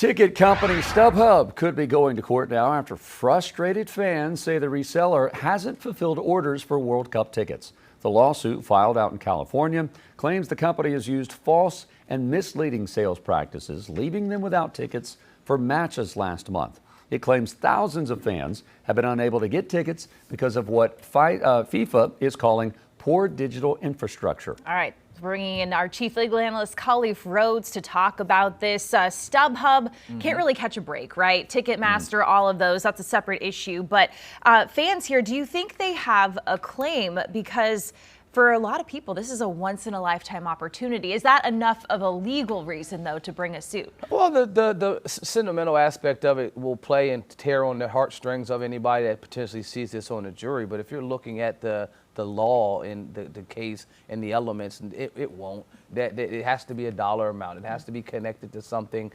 Ticket company StubHub could be going to court now after frustrated fans say the reseller hasn't fulfilled orders for World Cup tickets. The lawsuit, filed out in California, claims the company has used false and misleading sales practices, leaving them without tickets for matches last month. It claims thousands of fans have been unable to get tickets because of what FIFA is calling poor digital infrastructure. All right. Bringing in our chief legal analyst, Khalif Rhodes, to talk about this. StubHub can't really catch a break, right? Ticketmaster, all of those, that's a separate issue. But fans here, do you think they have a claim? Because for a lot of people, this is a once-in-a-lifetime opportunity. Is that enough of a legal reason, though, to bring a suit? Well, the sentimental aspect of it will play and tear on the heartstrings of anybody that potentially sees this on a jury. But if you're looking at the law in the case and the elements, it won't. It has to be a dollar amount. It has to be connected to something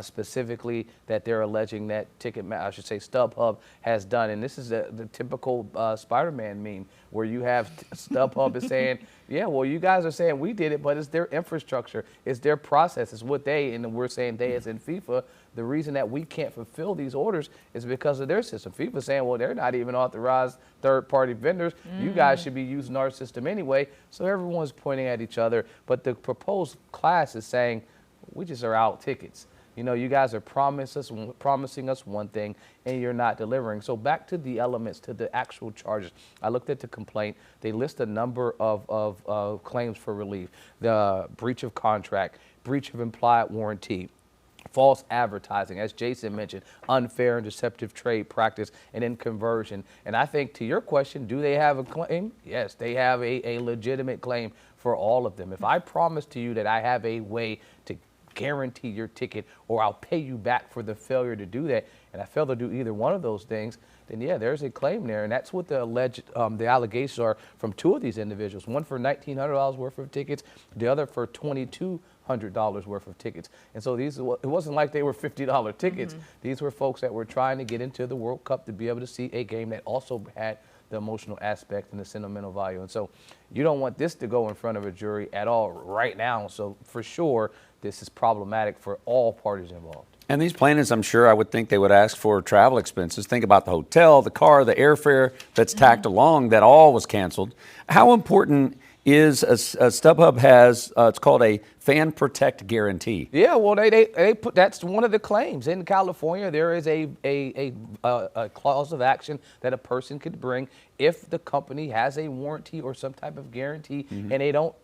specifically that they're alleging that StubHub has done. And this is the typical Spider-Man meme where you have StubHub is saying, yeah, well, you guys are saying we did it, but it's their infrastructure, it's their process, it's what and we're saying they as in FIFA. The reason that we can't fulfill these orders is because of their system. FIFA saying, well, they're not even authorized third-party vendors. You guys should be using our system anyway. So everyone's pointing at each other. But the proposed class is saying, we just are out tickets. You know, you guys are promising us one thing, and you're not delivering. So back to the elements, to the actual charges. I looked at the complaint. They list a number of claims for relief. The breach of contract, breach of implied warranty, false advertising, as Jason mentioned, unfair and deceptive trade practice, and then conversion. And I think to your question, do they have a claim? Yes, they have a legitimate claim for all of them. If I promise to you that I have a way to guarantee your ticket, or I'll pay you back for the failure to do that, and I fail to do either one of those things, then yeah, there's a claim there. And that's what the alleged, the allegations are from two of these individuals, one for $1,900 worth of tickets, the other for $2,200 worth of tickets. And so it wasn't like they were $50 tickets. These were folks that were trying to get into the World Cup to be able to see a game that also had the emotional aspect and the sentimental value. And so you don't want this to go in front of a jury at all right now. So for sure, this is problematic for all parties involved. And these plaintiffs, I'm sure, I would think they would ask for travel expenses. Think about the hotel, the car, the airfare that's tacked along, that all was canceled. How important is a StubHub has, it's called a fan protect guarantee? Yeah, well, they put, that's one of the claims. In California, there is a clause of action that a person could bring if the company has a warranty or some type of guarantee and they don't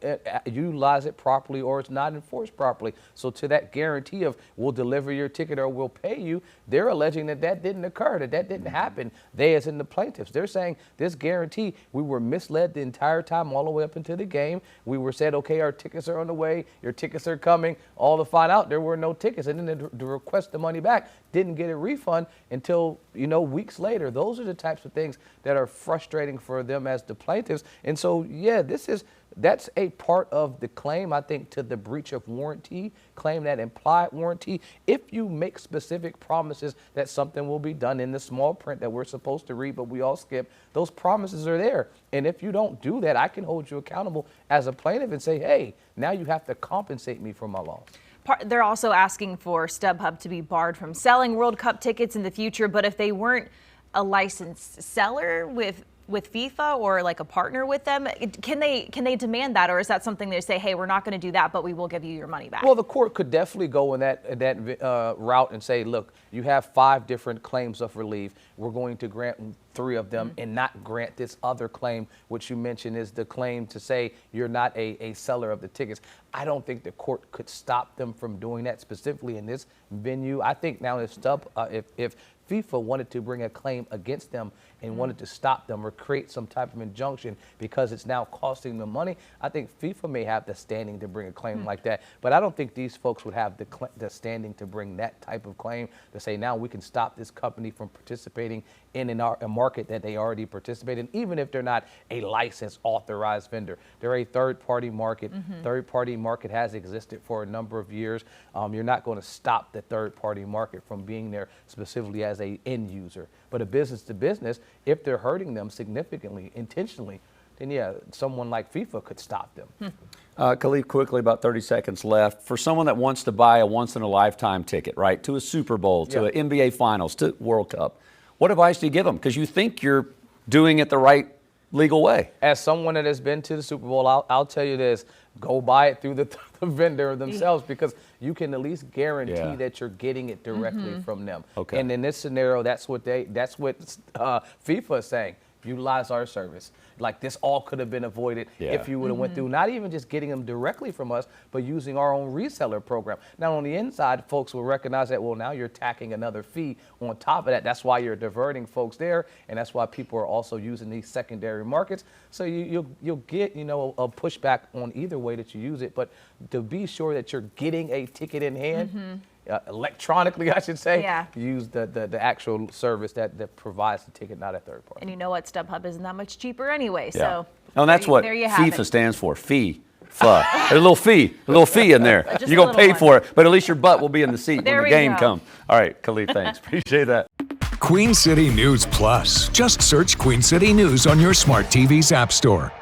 utilize it properly or it's not enforced properly. So to that guarantee of we'll deliver your ticket or we'll pay you, they're alleging that didn't occur, that didn't happen. They, as in the plaintiffs, they're saying this guarantee, we were misled the entire time all the way up into the game. We were said, okay, our tickets are on the way, your tickets are coming, all to find out there were no tickets. And then to request the money back, didn't get a refund until, weeks later. Those are the types of things that are frustrating for them as the plaintiffs. And so, yeah, that's a part of the claim, I think, to the breach of warranty, claim that implied warranty. If you make specific promises that something will be done in the small print that we're supposed to read, but we all skip, those promises are there. And if you don't do that, I can hold you accountable as a plaintiff and say, hey, now you have to compensate me for my loss. They're also asking for StubHub to be barred from selling World Cup tickets in the future, but if they weren't a licensed seller with FIFA or like a partner with them, can they demand that, or is that something they say, hey, we're not going to do that, but we will give you your money back? Well, the court could definitely go in that route and say, look, you have 5 different claims of relief. We're going to grant 3 of them and not grant this other claim, which you mentioned is the claim to say you're not a seller of the tickets. I don't think the court could stop them from doing that specifically in this venue. I think now if FIFA wanted to bring a claim against them and wanted to stop them or create some type of injunction because it's now costing them money, I think FIFA may have the standing to bring a claim like that. But I don't think these folks would have the standing to bring that type of claim to say now we can stop this company from participating in a market that they already participate in, even if they're not a licensed authorized vendor. They're a third-party market. Third-party market has existed for a number of years. You're not going to stop the third-party market from being there specifically as a end user. But a business to business, if they're hurting them significantly, intentionally, then yeah, someone like FIFA could stop them. Khalif, quickly, about 30 seconds left. For someone that wants to buy a once-in-a-lifetime ticket, right, to a Super Bowl, to an NBA Finals, to World Cup, what advice do you give them? Because you think you're doing it the right legal way. As someone that has been to the Super Bowl, I'll tell you this: go buy it through the vendor themselves, because you can at least guarantee that you're getting it directly from them. Okay. And in this scenario, that's what FIFA is saying. Utilize our service. Like, this all could have been avoided if you would have went through not even just getting them directly from us, but using our own reseller program. Now, on the inside, folks will recognize that, well, now you're tacking another fee on top of that. That's why you're diverting folks there, and that's why people are also using these secondary markets. So you'll get, a pushback on either way that you use it. But to be sure that you're getting a ticket in hand, electronically, I should say, use the actual service that provides the ticket, not a third party. And you know what? StubHub isn't that much cheaper anyway. Yeah. So And that's what there you have FIFA it. stands for, fee. There's a little fee in there. Just You're a going to pay little for it, but at least your butt will be in the seat There when the we game go. comes. All right, Khalif, thanks. Appreciate that. Queen City News Plus. Just search Queen City News on your smart TV's app store.